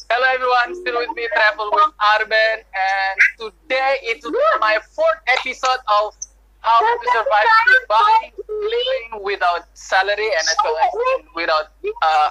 Hello everyone, still with me, Travel with Arben, and today it's my fourth episode of How to Survive by Living Without Salary and as well as without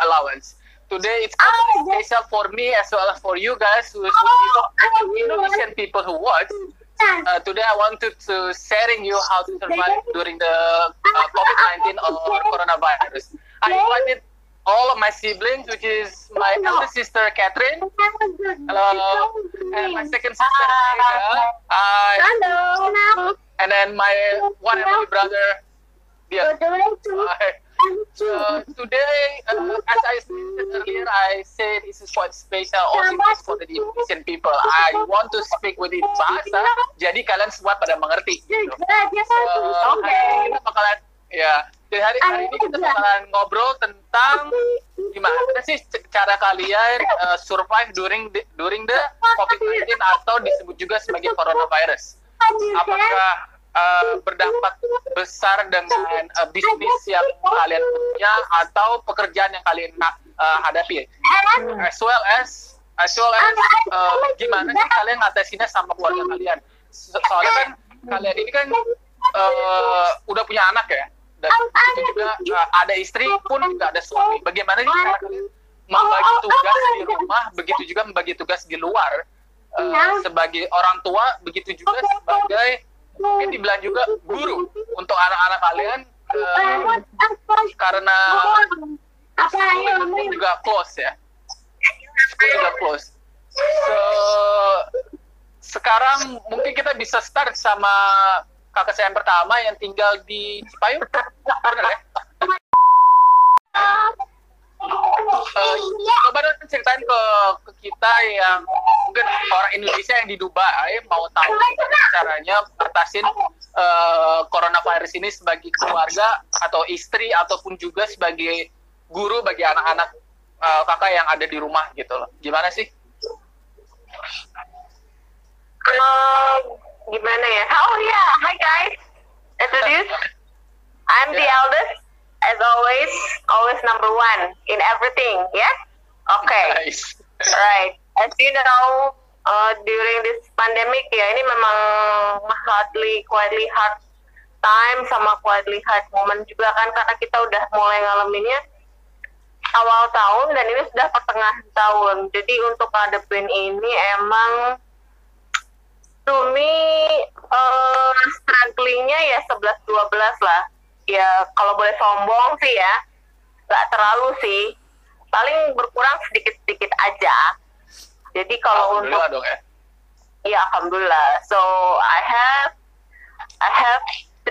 allowance. Today it's special for me as well as for you guys who Indonesian people who watch. Today I wanted to sharing you how to survive during the COVID-19 or coronavirus. I invited all of my siblings, which is my elder sister Catherine. Hello. And my second sister Ida. Hi. Hello. And then my one and only brother. Yeah. Hi. So today, as I said earlier, I said this is quite special also for the Indonesian people. I want to speak with it bahasa, jadi kalian semua pada mengerti. Gitu. Hari ini kita bakalan, ya. Jadi hari ini kita bakalan ngobrol tentang gimana sih cara kalian survive during the COVID-19 atau disebut juga sebagai coronavirus. Apakah berdampak besar dengan bisnis yang kalian punya atau pekerjaan yang kalian hadapi, as well as gimana sih kalian ngatasinnya sama keluarga kalian? Soalnya kan kalian ini kan udah punya anak ya, dan itu juga ada istri pun juga ada suami. Bagaimana sih cara kalian membagi tugas di rumah, begitu juga membagi tugas di luar, sebagai orang tua, begitu juga sebagai mungkin dibilang juga guru untuk anak-anak kalian, karena school juga close ya, school juga close. So sekarang mungkin kita bisa start sama kakak saya yang pertama yang tinggal di Cipayung, benar ya? Coba dong ceritain ke kita yang mungkin orang Indonesia yang di Dubai mau tahu caranya ngatasin coronavirus ini sebagai keluarga atau istri ataupun juga sebagai guru bagi anak-anak kakak yang ada di rumah gitu loh. Gimana sih? Gimana ya? Oh yeah, hi guys. Introduce. I'm the eldest. As always number one in everything, yeah? Okay. Nice. Right. As you know, during this pandemic ya, ini memang quietly hard time sama quietly hard moment juga kan, karena kita udah mulai ngalaminnya awal tahun dan ini sudah pertengahan tahun. Jadi untuk ngadepin ini emang to me strugglingnya ya 11-12 lah. Ya kalau boleh sombong sih ya, nggak terlalu sih, paling berkurang sedikit-sedikit aja. Jadi kalau untuk dong ya. Ya alhamdulillah. So I have 3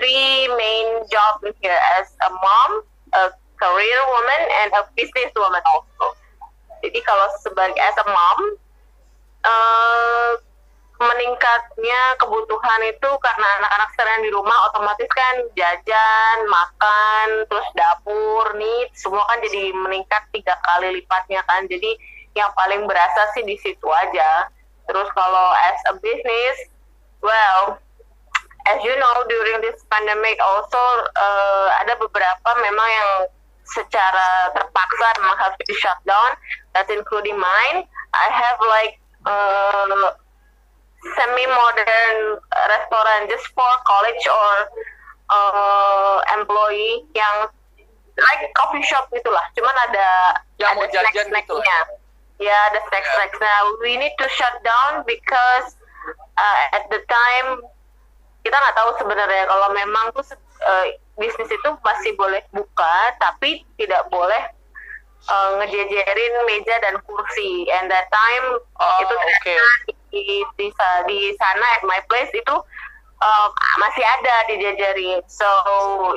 main jobs here as a mom, a career woman, and a business woman also. Jadi kalau sebagai as a mom, meningkatnya kebutuhan itu karena anak-anak sering di rumah, otomatis kan jajan, makan, terus dapur, nih semua kan jadi meningkat 3 kali lipatnya kan. Jadi yang paling berasa sih di situ aja. Terus kalau as a business, well, as you know, during this pandemic also ada beberapa memang yang secara terpaksa memang harus di shutdown. That's including mine. I have like semi-modern restoran just for college or employee yang like coffee shop gitulah. Cuman ada Yang mau jajan gitu snacksnya. Ya ada snacks. Nah, we need to shut down because at the time kita nggak tahu sebenarnya kalau memang tuh bisnis itu masih boleh buka, tapi tidak boleh ngejejerin meja dan kursi. And that time itu di sana at my place itu masih ada dijajarin. So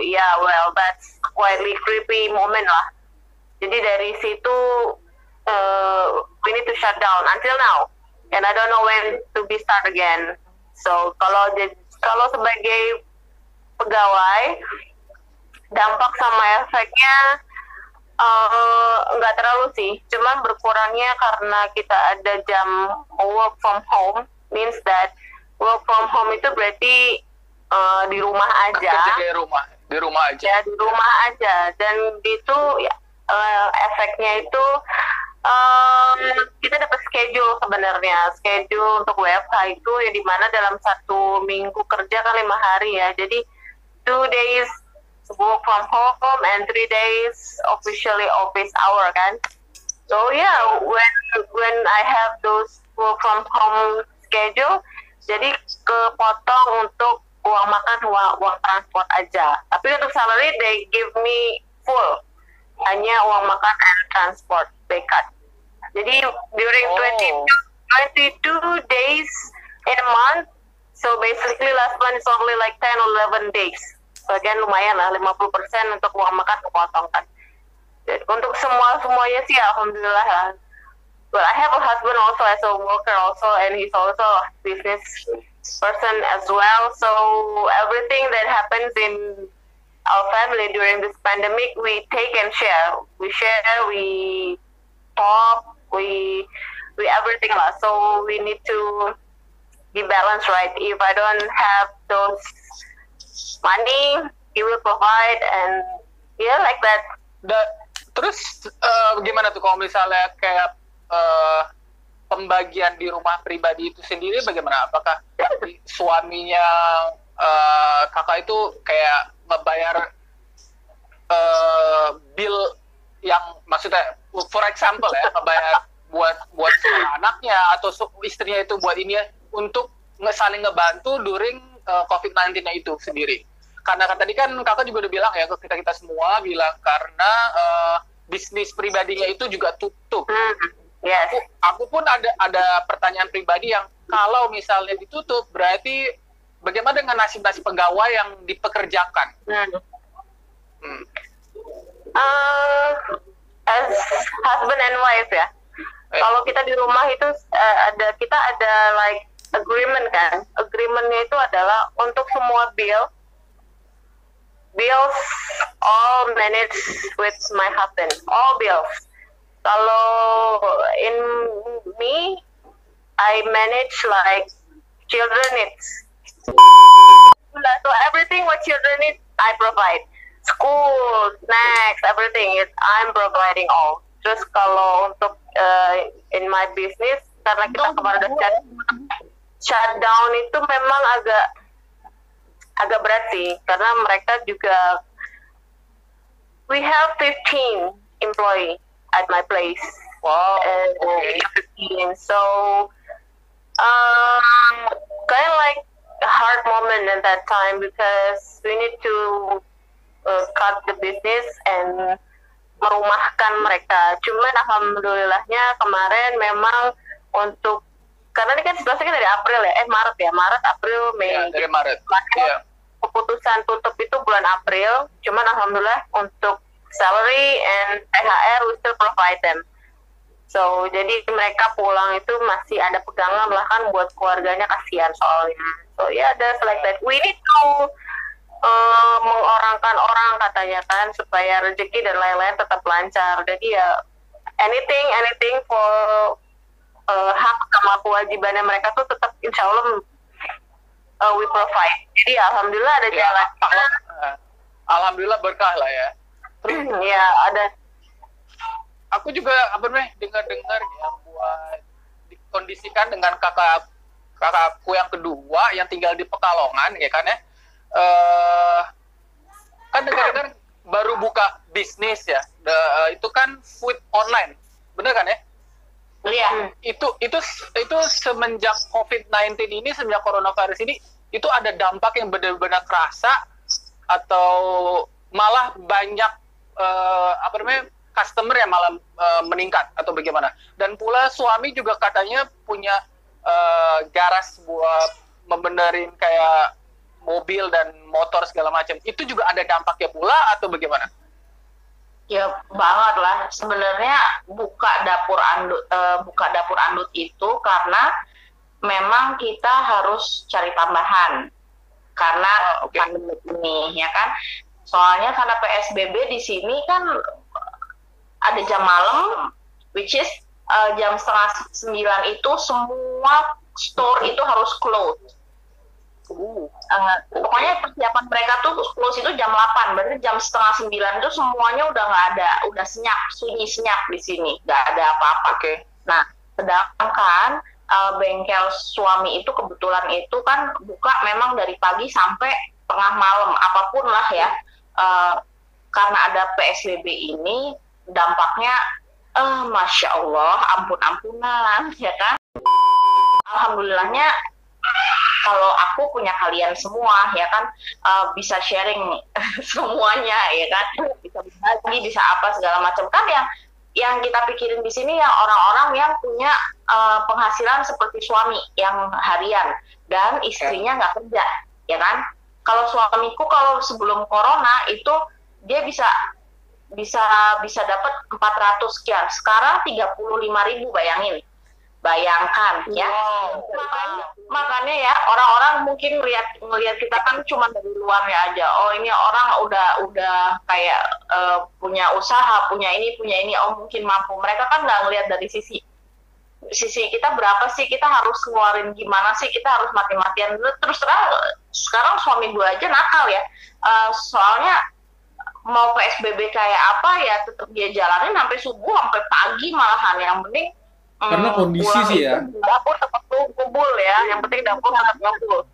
yeah, well that's quietly creepy moment lah. Jadi dari situ we need to shut down until now, and I don't know when to be start again. So kalau sebagai pegawai, dampak sama efeknya nggak terlalu sih, cuman berkurangnya karena kita ada jam work from home, means that work from home itu berarti di rumah aja. Di rumah aja. Ya di rumah aja, dan itu ya, efeknya itu kita dapat schedule sebenarnya. Schedule untuk WFH itu ya dimana dalam 1 minggu kerja kan 5 hari ya. Jadi 2 days work from home and 3 days officially office hour kan. So yeah, when I have those work from home schedule, jadi kepotong untuk uang makan, uang transport aja. Tapi untuk salary they give me full, hanya uang makan and transport they cut. Jadi during 22 days in a month, so basically last month is only like 10 or 11 days. So again lumayan lah, 50% untuk uang makan kepotong kan. Jadi, untuk semuanya sih alhamdulillah lah. But I have a husband also as a worker also, and he's also a business person as well. So everything that happens in our family during this pandemic, we take and share. We share, we talk, we everything lah. So we need to be balanced, right? If I don't have those money, he will provide, and yeah, like that. Terus gimana tuh kalau misalnya kayak pembagian di rumah pribadi itu sendiri bagaimana? Apakah suaminya kakak itu kayak ngebayar bill yang maksudnya for example ya, ngebayar buat anaknya atau istrinya itu buat ini ya, untuk saling ngebantu during COVID-19-nya itu sendiri? Karena tadi kan kakak juga udah bilang ya, kita semua bilang karena bisnis pribadinya itu juga tutup. Yes. Aku pun ada pertanyaan pribadi yang kalau misalnya ditutup, berarti bagaimana dengan nasib-nasib pegawai yang dipekerjakan? As husband and wife ya. Kalau kita di rumah itu kita ada like agreement kan. Agreementnya itu adalah untuk semua bills all managed with my husband. All bills. Kalau in me, I manage like children needs. So everything what children need, I provide. School, snacks, everything I'm providing all. Terus kalau untuk in my business, karena kita kemarin udah shutdown itu memang agak berat sih, karena mereka juga we have 15 employee at my place. Wow. Okay. 15. So kind of like a hard moment at that time because we need to cut the business and merumahkan mereka. Cuman alhamdulillahnya kemarin memang untuk karena ini kan situasinya dari April ya, Maret, April, Mei. Ya, dari Maret. Ya. Keputusan tutup itu bulan April. Cuman alhamdulillah untuk salary and THR we still provide them. So jadi mereka pulang itu masih ada pegangan, bahkan buat keluarganya kasihan soalnya. So yeah, that's like that. We need to mengorangkan orang katanya kan supaya rezeki dan lain-lain tetap lancar. Jadi ya anything for hak sama kewajibannya mereka tuh tetap insya Allah we provide. Jadi alhamdulillah ada jalan. Alhamdulillah berkah lah ya. Terus ya ada. Aku juga dengar yang buat dikondisikan dengan kakakku yang kedua yang tinggal di Pekalongan ya kan ya. Kan dengar baru buka bisnis ya. Itu kan food online. Bener kan ya? Iya. Itu semenjak COVID-19 ini, semenjak coronavirus ini, itu ada dampak yang benar-benar kerasa atau malah banyak customer yang malah meningkat atau bagaimana? Dan pula suami juga katanya punya garas buat membenerin kayak mobil dan motor segala macam. Itu juga ada dampaknya pula atau bagaimana? Ya banget lah. Sebenarnya buka dapur andut itu karena memang kita harus cari tambahan karena pandemi ini ya kan. Soalnya karena PSBB di sini kan ada jam malam, which is jam 8:30 itu semua store itu harus close. Pokoknya persiapan mereka tuh close itu jam 8, berarti jam 8:30 itu semuanya udah nggak ada, udah sunyi senyap di sini, nggak ada apa-apa. Okay. Nah Sedangkan bengkel suami itu kebetulan itu kan buka memang dari pagi sampai tengah malam, apapun lah ya. Karena ada PSBB ini dampaknya Masya Allah, ampun-ampunan, ya kan? Alhamdulillahnya kalau aku punya kalian semua, ya kan, bisa sharing semuanya, ya kan, bisa berbagi, bisa apa segala macam kan yang kita pikirin di sini yang orang-orang yang punya penghasilan seperti suami yang harian dan istrinya nggak kerja, ya kan? Kalau suamiku kalau sebelum corona itu dia bisa dapat 400 sekian. Sekarang 35.000, bayangkan ya. Makanya ya orang-orang mungkin ngelihat kita kan cuma dari luarnya aja. Oh, ini orang udah kayak punya usaha, punya ini, oh mungkin mampu. Mereka kan nggak ngelihat dari sisi kita berapa sih, kita harus ngeluarin gimana sih, kita harus mati-matian. Terus terang sekarang suami gue aja nakal ya. Soalnya mau PSBB kayak apa ya tetap dia jalanin sampai subuh, sampai pagi malahan. Yang penting karena kondisi sih ya, dapur tetap kumpul ya, yang penting dapur tetap kumpul.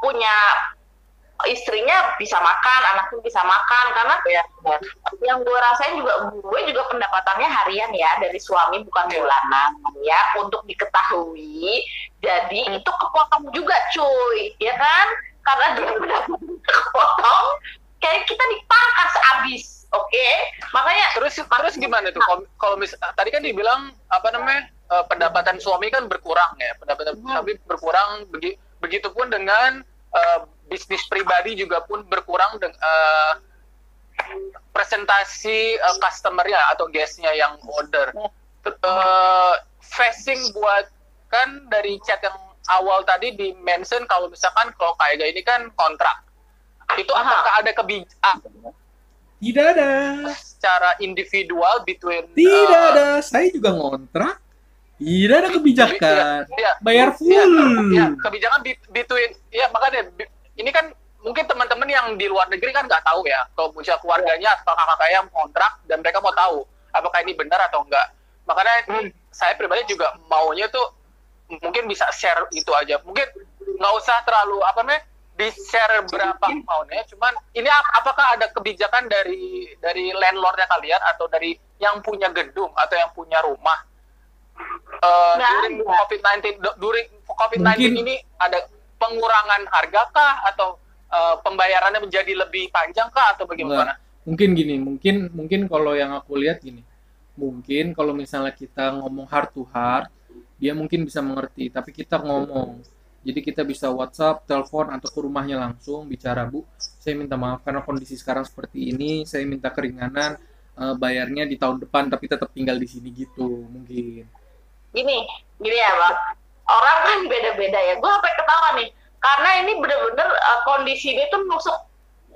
Punya istrinya bisa makan, anaknya bisa makan, karena yang gue rasain juga, gue juga pendapatannya harian ya dari suami, bukan bulanan ya, untuk diketahui. Jadi itu kepotong juga cuy, ya kan? Karena dia pendapatannya kepotong, kayak kita dipangkas abis, oke? Makanya terus gimana tuh? Kalau tadi kan dibilang pendapatan suami kan berkurang ya, pendapatan suami berkurang, begitupun dengan bisnis pribadi juga pun berkurang dengan presentasi customer-nya atau guest-nya yang order. Facing buat kan dari chat yang awal tadi di mention kalau misalkan kalau kayak ini kan kontrak. Itu apakah ada kebijakan? Tidak ada. Secara individual between tidak ada. Saya juga ngontrak. Tidak ada kebijakan. Bayar full. Ya, kebijakan between ya, makanya ini kan mungkin teman-teman yang di luar negeri kan nggak tahu ya. Kalau misalnya keluarganya atau kakak-kakak yang kontrak dan mereka mau tahu apakah ini benar atau enggak. Makanya saya pribadi juga maunya tuh mungkin bisa share itu aja. Mungkin nggak usah terlalu di-share berapa maunya, cuman ini apakah ada kebijakan dari landlordnya kalian atau dari yang punya gedung atau yang punya rumah during COVID-19 ini ada pengurangan harga kah atau pembayarannya menjadi lebih panjang kah atau bagaimana? Mungkin gini, mungkin kalau yang aku lihat gini, mungkin kalau misalnya kita ngomong heart to heart, dia mungkin bisa mengerti, tapi kita ngomong. Jadi kita bisa WhatsApp, telepon, atau ke rumahnya langsung bicara, Bu, saya minta maaf karena kondisi sekarang seperti ini, saya minta keringanan, bayarnya di tahun depan, tapi tetap tinggal di sini gitu, mungkin. Gini ya Bang, orang kan beda-beda ya, gue sampai ketawa nih, karena ini bener-bener kondisi ini tuh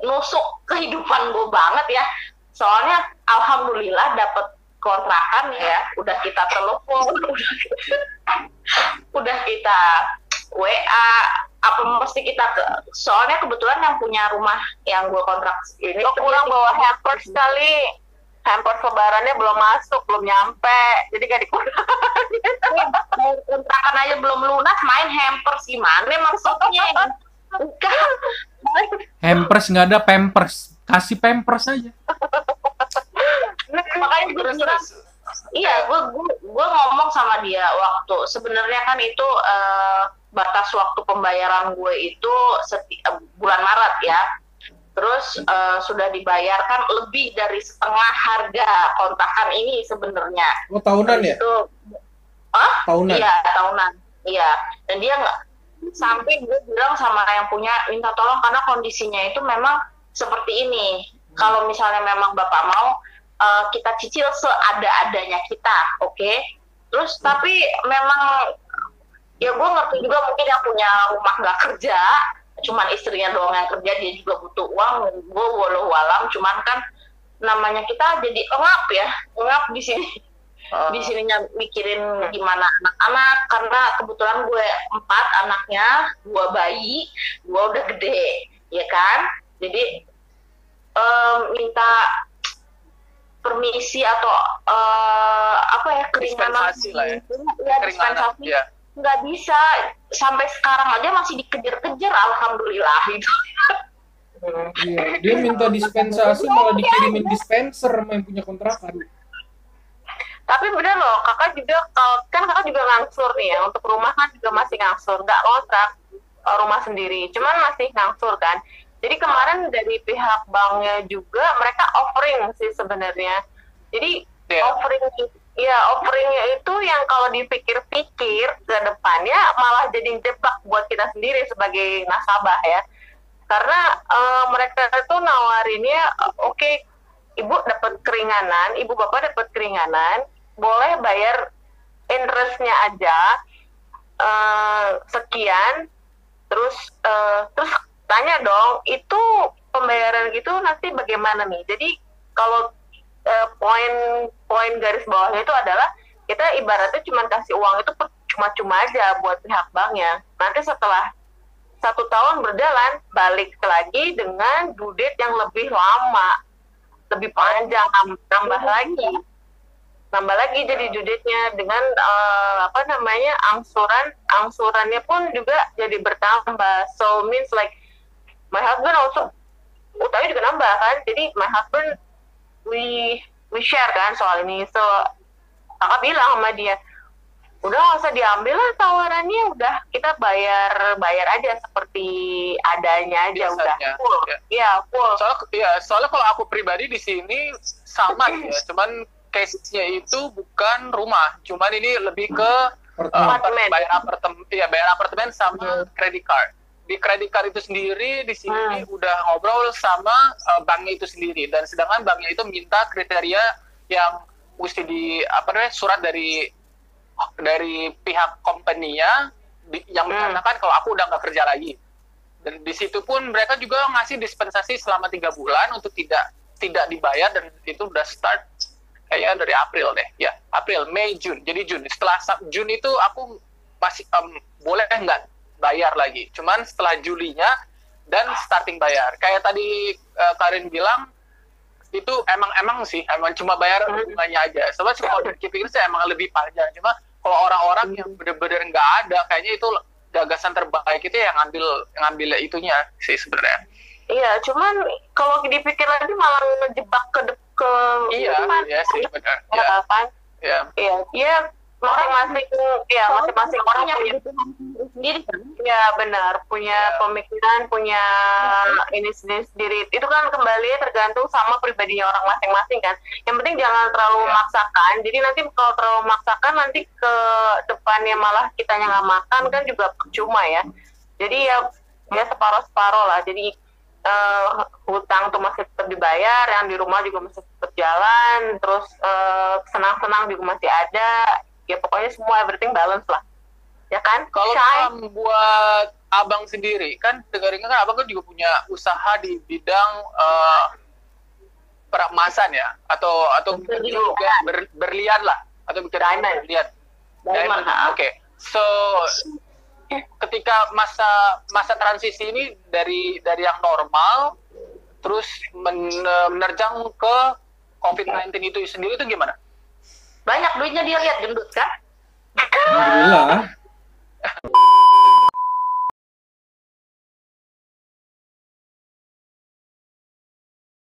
nusuk kehidupan gue banget ya, soalnya alhamdulillah dapet kontrakan ya, udah kita telepon, udah kita WA, apa mesti kita soalnya kebetulan yang punya rumah yang gue kontrak ini lo kurang bawa hampers sekali, hampers lebarannya belum masuk, belum nyampe, jadi gak dikurangin. Kontrakan aja belum lunas, main hampers gimana maksudnya? Bukan hampers, nggak ada pampers, kasih pampers aja. Makanya gue bilang, iya, gue ngomong sama dia waktu sebenarnya kan itu batas waktu pembayaran gue itu bulan Maret ya. Terus sudah dibayarkan lebih dari setengah harga kontrakan ini sebenarnya. Oh, tahunan ya? Itu, tahunan? Iya, tahunan. Iya. Dan dia nggak, sampai gue bilang sama yang punya, minta tolong karena kondisinya itu memang seperti ini. Kalau misalnya memang Bapak mau, kita cicil seada-adanya kita, oke? Terus tapi memang ya gue ngerti juga mungkin yang punya rumah nggak kerja, cuman istrinya doang yang kerja, dia juga butuh uang. Gue walau alam, cuman kan namanya kita jadi engap di sini. Di sininya mikirin gimana anak-anak, karena kebetulan gue 4 anaknya, 2 bayi, 2 udah gede, ya kan? Jadi minta permisi atau keringanan dispensasi lah ya. ya Keringanan, dispensasi ya. nggak bisa, sampai sekarang aja masih dikejar-kejar, alhamdulillah itu. Iya, dia minta dispensasi malah dikirimin dispenser sama yang punya kontrakan. Tapi bener loh, kakak juga kan kakak juga ngangsur nih ya, untuk rumah kan juga masih ngangsur, nggak kontrak rumah sendiri, cuman masih ngangsur kan. Jadi kemarin dari pihak banknya juga mereka offering sih sebenarnya. Jadi offeringnya itu yang kalau dipikir-pikir ke depannya malah jadi jebak buat kita sendiri sebagai nasabah ya. Karena mereka itu nawarinnya, oke, ibu dapat keringanan, ibu bapak dapat keringanan, boleh bayar interestnya aja sekian, terus tanya dong, itu pembayaran gitu nanti bagaimana nih? Jadi kalau poin garis bawahnya itu adalah kita ibaratnya cuma kasih uang itu cuma-cuma aja buat pihak banknya. Nanti setelah 1 tahun berjalan, balik lagi dengan due date yang lebih lama, lebih panjang, nambah lagi jadi due date-nya dengan angsurannya pun juga jadi bertambah. So means like my husband also utangnya juga nambah kan. Jadi my husband we share kan soal ini. So kakak bilang sama dia, udah nggak usah diambil lah tawarannya, udah kita bayar aja seperti adanya aja. Biasanya, udah full full. Soalnya kalau aku pribadi di sini sama ya, cuman case-nya itu bukan rumah, cuman ini lebih ke bayar apartemen sama credit card. Di credit card itu sendiri di sini udah ngobrol sama banknya itu sendiri, dan sedangkan banknya itu minta kriteria yang mesti surat dari pihak company-nya yang mengatakan kalau aku udah nggak kerja lagi. Dan di situ pun mereka juga ngasih dispensasi selama 3 bulan untuk tidak dibayar, dan itu udah start kayaknya dari April deh, ya April, Mei, Juni. Jadi Juni, setelah Juni itu aku masih boleh nggak bayar lagi. Cuman setelah Julinya dan starting bayar. Kayak tadi Karin bilang, itu emang cuma bayar bunganya aja. Soalnya kalau dipikir sih emang lebih panjang. Cuma kalau orang-orang yang bener-bener nggak ada, kayaknya itu gagasan terbaik itu yang ngambil itunya sih sebenarnya. Iya, cuman kalau dipikir lagi malah ngejebak ke depan. Iya sih benar. Iya, masing-masing orang punya sendiri. Ya benar, punya pemikiran, punya ini sendiri. Itu kan kembali tergantung sama pribadinya orang masing-masing kan. Yang penting jangan terlalu memaksakan. Jadi nanti kalau terlalu memaksakan, nanti ke depannya malah kitanya nggak makan kan juga percuma ya. Jadi ya separuh-separuh lah. Jadi hutang tuh masih tetap dibayar, yang di rumah juga masih tetap jalan, terus senang-senang juga masih ada. Ya pokoknya semua everything balance lah. Ya kan? Kalau buat abang sendiri, kan dengar-dengar kan abang kan juga punya usaha di bidang peramasan ya, atau juga berlian lah, atau bikin berlian. Diamond. Oke. So ketika masa transisi ini dari yang normal terus menerjang ke COVID-19 itu sendiri, itu gimana? Banyak duitnya dia, lihat gendut kan? Alhamdulillah.